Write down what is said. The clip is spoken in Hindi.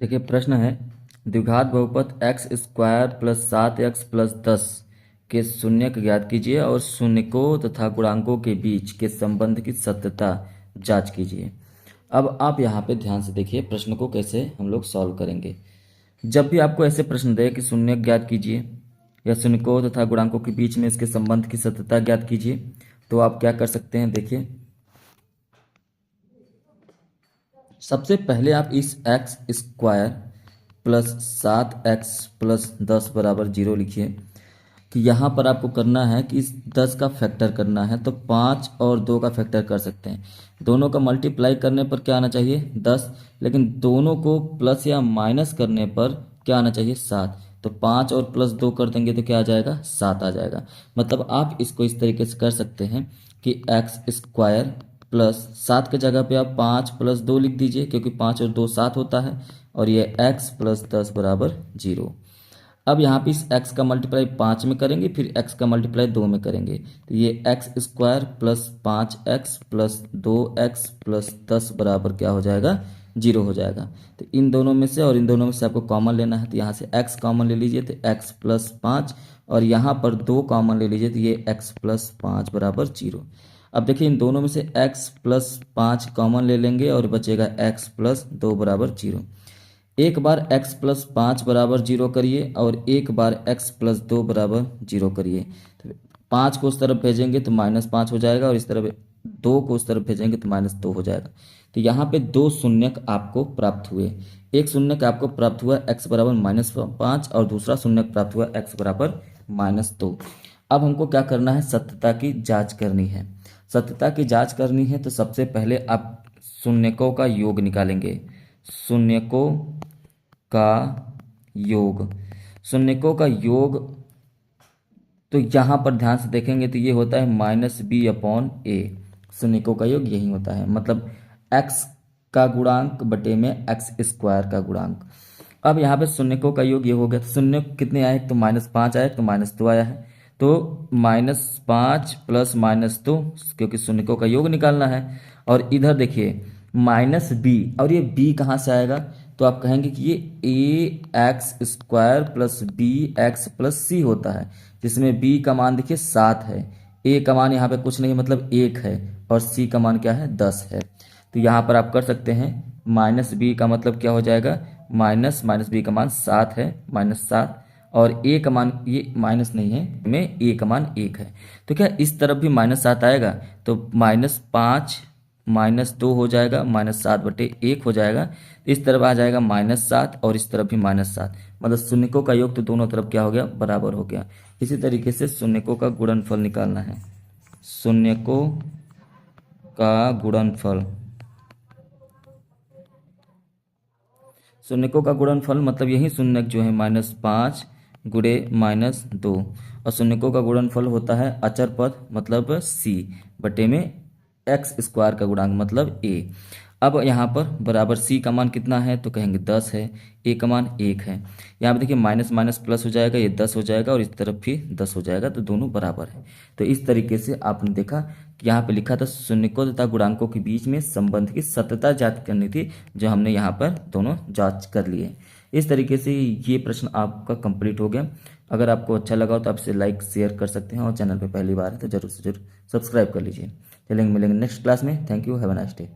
देखिए प्रश्न है, द्विघात बहुपद x square plus 7x plus 10 के शून्यक ज्ञात कीजिए और शून्यकों तथा गुणांकों के बीच के संबंध की सत्यता जांच कीजिए। अब आप यहाँ पे ध्यान से देखिए प्रश्न को कैसे हम लोग सॉल्व करेंगे। जब भी आपको ऐसे प्रश्न दे कि शून्यक ज्ञात कीजिए या शून्यकों तथा गुणांकों के बीच में इसके संबंध की सत्यता ज्ञात कीजिए, तो आप क्या कर सकते हैं। देखिए सबसे पहले आप इस x square plus 7x plus 10 बराबर 0 लिखिए कि यहाँ पर आपको करना है कि इस 10 का फैक्टर करना है, तो 5 और 2 का फैक्टर कर सकते हैं। दोनों का मल्टीप्लाई करने पर क्या आना चाहिए 10, लेकिन दोनों को प्लस या माइनस करने पर क्या आना चाहिए 7। तो 5 और प्लस 2 कर देंगे तो क्या आ जाएगा 7 आ जाएगा। मतलब आप इसको इस तरीके से कर सकते हैं कि एक्स स्क्वायर प्लस 7 के जगह पे आप 5 प्लस 2 लिख दीजिए, क्योंकि 5 और 2 7 होता है, और ये x प्लस 10 बराबर 0। अब यहाँ पे इस x का मल्टीप्लाई 5 में करेंगे, फिर x का मल्टीप्लाई 2 में करेंगे, तो ये x square plus 5x plus 2x plus 10 बराबर क्या हो जाएगा 0 हो जाएगा। तो इन दोनों में से और इन दोनों में से आपको कॉमन लेना है, तो यहाँ से x कॉमन ले लीजिए तो x प्लस 5, और यहाँ पर 2 कॉमन ले लीजिए तो ये x प्लस 5 बराबर 0। अब देखिए इन दोनों में से x प्लस 5 कॉमन ले लेंगे और बचेगा x प्लस 2 बराबर 0। एक बार x प्लस 5 बराबर 0 करिए और एक बार x प्लस 2 बराबर 0 करिए। तो 5 को उस तरफ भेजेंगे तो -5 हो जाएगा, और इस तरफ 2 को उस तरफ भेजेंगे तो -2 हो जाएगा। तो यहाँ पे दो शून्यक आपको प्राप्त हुए। एक शून्यक आपको प्राप्त हुआ x बराबर -5 और दूसरा शून्यक प्राप्त हुआ x बराबर -2। अब हमको क्या करना है, सत्यता की जांच करनी है। सत्यता की जांच करनी है तो सबसे पहले आप शून्यकों का योग निकालेंगे। शून्यकों का योग, शून्यकों का योग तो यहाँ पर ध्यान से देखेंगे तो ये होता है -b/a। शून्यकों का योग यही होता है, मतलब x का गुणांक बटे में एक्स स्क्वायर का गुणांक। अब यहाँ पे शून्यकों का योग ये हो गया। तो शून्य कितने आए, तो -5 आए, तो -2 आया है, तो -5 प्लस -2, क्योंकि शून्यकों का योग निकालना है। और इधर देखिए -b, और ये b कहाँ से आएगा, तो आप कहेंगे कि ये ax² plus bx plus c होता है, जिसमें b का मान देखिए 7 है, a का मान यहाँ पे कुछ नहीं मतलब 1 है, और c का मान क्या है 10 है। तो यहाँ पर आप कर सकते हैं -b का मतलब क्या हो जाएगा, -b का मान 7 है, -7, और a का मान ये माइनस नहीं है में a का मान 1 है। तो क्या इस तरफ भी -7 आएगा, तो -5 -2 हो जाएगा, -7/1 हो जाएगा। इस तरफ आ जाएगा -7 और इस तरफ भी -7, मतलब शून्यकों का योग तो दोनों तरफ क्या हो गया बराबर हो गया। इसी तरीके से शून्यकों का गुणनफल निकालना है। शून्यकों का गुणनफल, शून्यकों का गुणनफल मतलब यही शून्यक जो है -5 गुणे -2, और शून्यकों का गुणनफल होता है अचर पद मतलब c बटे में x² का गुणांक मतलब a। अब यहाँ पर बराबर c का मान कितना है, तो कहेंगे 10 है, a का मान 1 है। यहाँ पे देखिए माइनस माइनस प्लस हो जाएगा, ये 10 हो जाएगा और इस तरफ भी 10 हो जाएगा, तो दोनों बराबर है। तो इस तरीके से आपने देखा कि यहाँ पे लिखा था शून्यकों तथा गुणांकों के बीच में संबंध की सत्यता जांच करनी थी, जो हमने यहाँ पर दोनों जांच कर लिए। इस तरीके से ये प्रश्न आपका कंप्लीट हो गया। अगर आपको अच्छा लगा हो तो आप इसे लाइक शेयर कर सकते हैं, और चैनल पर पहली बार है तो जरूर से जरूर सब्सक्राइब कर लीजिए। चलेंगे मिलेंगे नेक्स्ट क्लास में। Thank you, have a nice day.